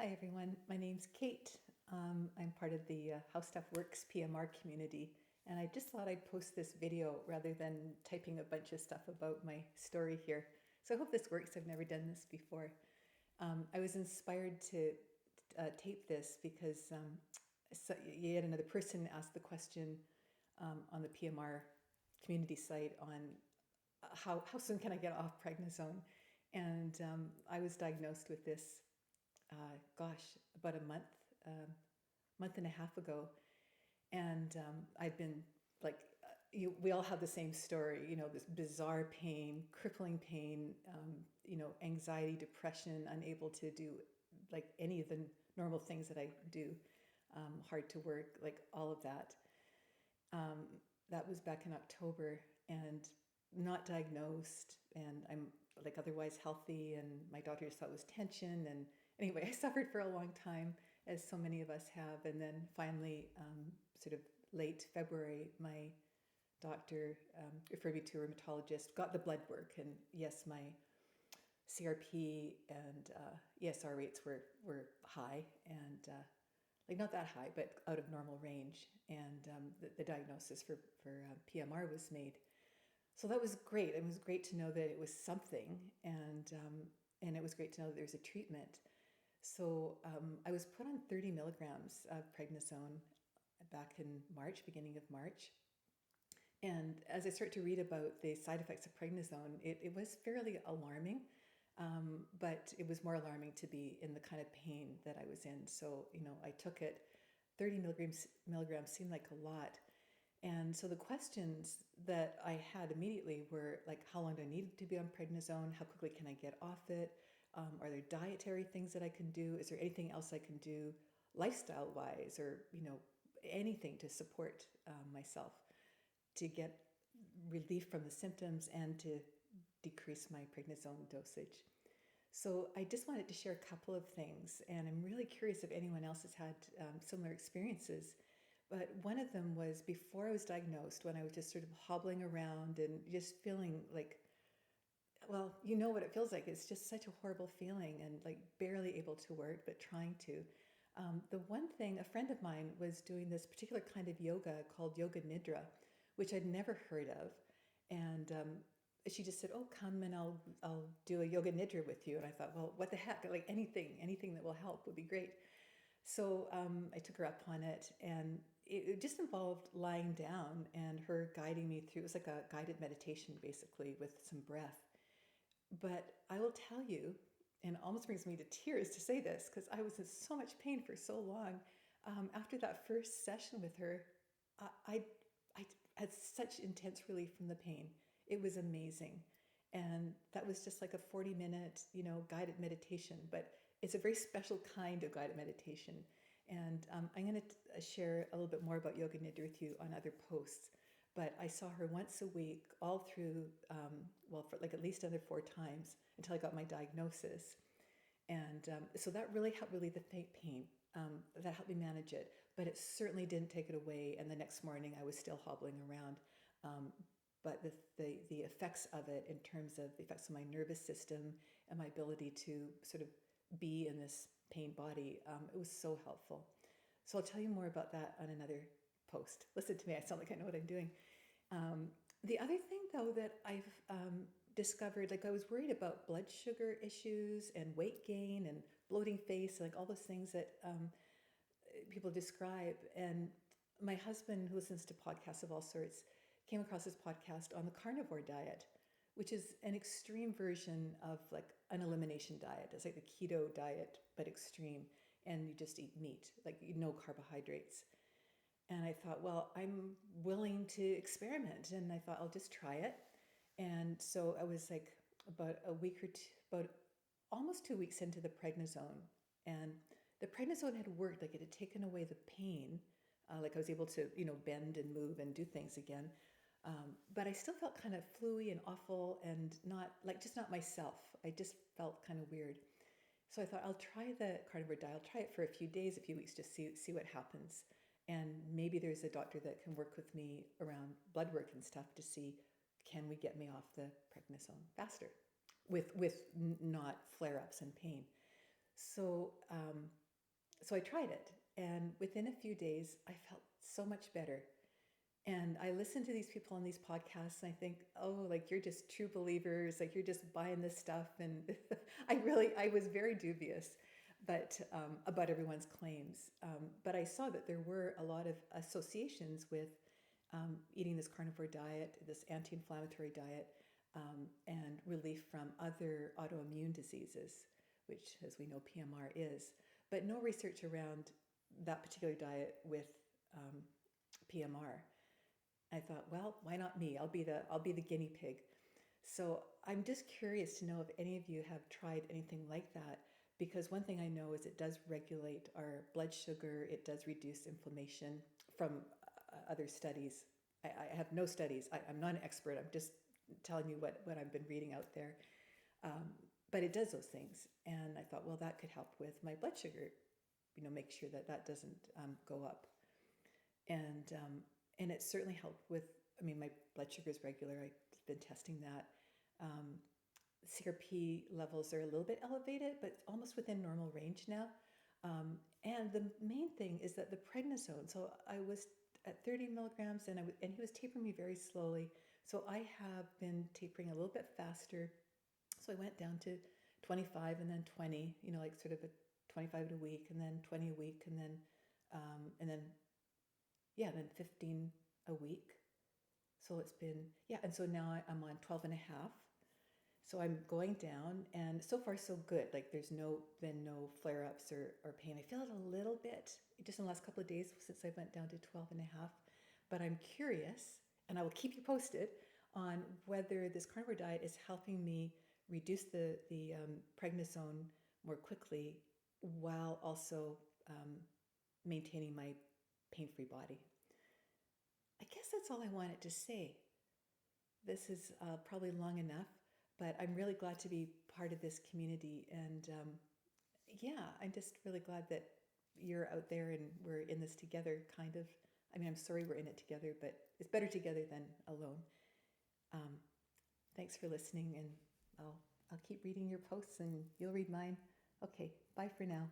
Hi everyone, my name's Kate. I'm part of the How Stuff Works PMR community, and I just thought I'd post this video rather than typing a bunch of stuff about my story here. So I hope this works. I've never done this before. I was inspired to tape this because yet another person asked the question on the PMR community site on how soon can I get off prednisone? And I was diagnosed with this about a month and a half ago. And I've been we all have the same story, this bizarre pain, crippling pain, anxiety, depression, unable to do like any of the normal things that I do, hard to work, like all of that. That was back in October and not diagnosed, and I'm like otherwise healthy, and my doctor just thought it was tension. And anyway, I suffered for a long time, as so many of us have. And then finally, sort of late February, my doctor referred me to a rheumatologist, got the blood work, and yes, my CRP and ESR rates were high, and like not that high, but out of normal range. And the diagnosis for PMR was made. So that was great. It was great to know that it was something, and it was great to know that there was a treatment. So I was put on 30 milligrams of prednisone back in March, beginning of March. And as I start to read about the side effects of prednisone, it was fairly alarming, but it was more alarming to be in the kind of pain that I was in. So, I took it. 30 milligrams seemed like a lot. And so the questions that I had immediately were like, how long do I need to be on prednisone? How quickly can I get off it? Are there dietary things that I can do? Is there anything else I can do lifestyle-wise, or, anything to support myself to get relief from the symptoms and to decrease my prednisone dosage? So I just wanted to share a couple of things, and I'm really curious if anyone else has had similar experiences. But one of them was before I was diagnosed, when I was just sort of hobbling around and just feeling like, well, you know what it feels like. It's just such a horrible feeling, and like barely able to work, but trying to. The one thing, a friend of mine was doing this particular kind of yoga called Yoga Nidra, which I'd never heard of. And she just said, "Oh, come and I'll do a Yoga Nidra with you." And I thought, well, what the heck? Like anything that will help would be great. So I took her up on it, and it just involved lying down and her guiding me through. It was like a guided meditation, basically, with some breath. But I will tell you, and it almost brings me to tears to say this, because I was in so much pain for so long. After that first session with her, I had such intense relief from the pain. It was amazing. And that was just like a 40-minute, guided meditation, but it's a very special kind of guided meditation. And I'm going to share a little bit more about Yoga Nidra with you on other posts. But I saw her once a week, all through, for like at least another 4 times until I got my diagnosis. And so that really helped relieve the pain. That helped me manage it, but it certainly didn't take it away. And the next morning I was still hobbling around. But the effects of it, in terms of the effects on my nervous system and my ability to sort of be in this pain body, it was so helpful. So I'll tell you more about that on another post. Listen to me, I sound like I know what I'm doing. The other thing, though, that I've discovered, like I was worried about blood sugar issues and weight gain and bloating face, like all those things that people describe. And my husband, who listens to podcasts of all sorts, came across this podcast on the carnivore diet, which is an extreme version of like an elimination diet. It's like the keto diet, but extreme. And you just eat meat, like no carbohydrates. And I thought, well, I'm willing to experiment. And I thought, I'll just try it. And so I was like about a week or two, about almost 2 weeks into the prednisone. And the prednisone had worked, like it had taken away the pain. Like I was able to, bend and move and do things again. But I still felt kind of fluey and awful and just not myself. I just felt kind of weird. So I thought, I'll try the carnivore diet. I'll try it for a few days, a few weeks, just see what happens. And maybe there's a doctor that can work with me around blood work and stuff to see, can we get me off the prednisone faster with not flare-ups and pain. So, so I tried it, and within a few days, I felt so much better. And I listen to these people on these podcasts, and I think, oh, like you're just true believers, like you're just buying this stuff. And I was very dubious, but about everyone's claims. But I saw that there were a lot of associations with eating this carnivore diet, this anti-inflammatory diet, and relief from other autoimmune diseases, which, as we know, PMR is. But no research around that particular diet with PMR. I thought, well, why not me? I'll be the guinea pig. So I'm just curious to know if any of you have tried anything like that, because one thing I know is it does regulate our blood sugar. It does reduce inflammation from other studies. I have no studies. I'm not an expert. I'm just telling you what I've been reading out there. Um, but it does those things. And I thought, well, that could help with my blood sugar, make sure that that doesn't go up. And it certainly helped with, my blood sugar is regular. I've been testing that. CRP levels are a little bit elevated, but almost within normal range now. And the main thing is that the prednisone, so I was at 30 milligrams and he was tapering me very slowly. So I have been tapering a little bit faster. So I went down to 25 and then 20, like sort of a 25 a week and then 20 a week and then 15 a week. So it's been, and so now I'm on 12 and a half. So I'm going down, and so far so good. Like there's been no flare-ups or pain. I feel it a little bit just in the last couple of days since I went down to 12 and a half. But I'm curious, and I will keep you posted on whether this carnivore diet is helping me reduce the prednisone more quickly while also maintaining my pain-free body. I guess that's all I wanted to say. This is probably long enough, but I'm really glad to be part of this community. And I'm just really glad that you're out there and we're in this together, kind of. I'm sorry we're in it together, but it's better together than alone. Thanks for listening, and I'll keep reading your posts and you'll read mine. Okay, bye for now.